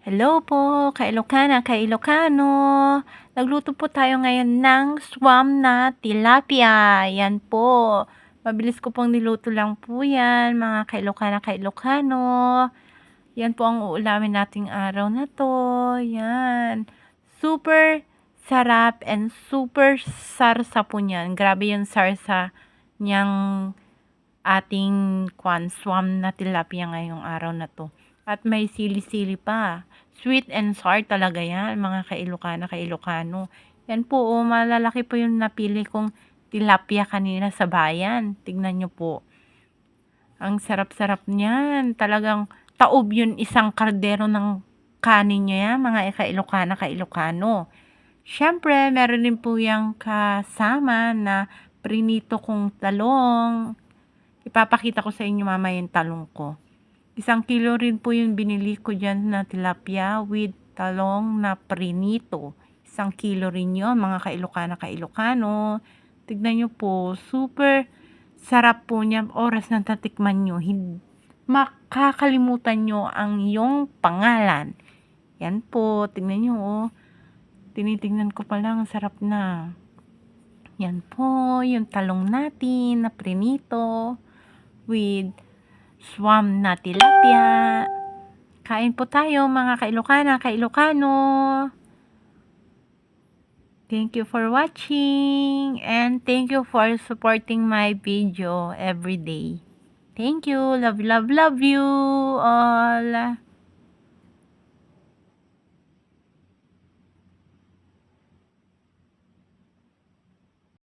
Hello po, ka-Ilocana, ka-Ilocano. Nagluto po tayo ngayon ng swam na tilapia. Yan po. Mabilis ko pong niluto lang po yan, mga ka-Ilocana, ka-Ilocano. Yan po ang uulamin nating araw na to. Yan. Super sarap and super sarsa po niyan. Grabe yung sarsa niyang ating swam na tilapia ngayong araw na to. At may sili-sili pa. Sweet and sour talaga yan, mga ka-Ilocana, ka-Ilocano. Yan po, malalaki po yung napili kong tilapia kanina sa bayan. Tignan nyo po. Ang sarap-sarap niyan. Talagang taob yun isang kaldero ng kanin nyo yan, mga ka-Ilocana, ka-Ilocano. Siyempre, meron din po yung kasama na prinito kong talong. Ipapakita ko sa inyo mamaya yung talong ko. 1 kilo rin po yung binili ko dyan na tilapia with talong na prinito. 1 kilo rin yun, mga ka-Ilocana, ka-Ilocano. Tignan nyo po, super sarap po niya. Oras na tatikman nyo, makakalimutan nyo ang iyong pangalan. Yan po, tignan nyo oh. Tinitingnan ko pa lang, sarap na. Yan po, yung talong natin na prinito with swam na tilapia. Kain po tayo mga ka-Ilocana, ka-Ilocano. Thank you for watching and thank you for supporting my video every day. Thank you. Love, love, love you all.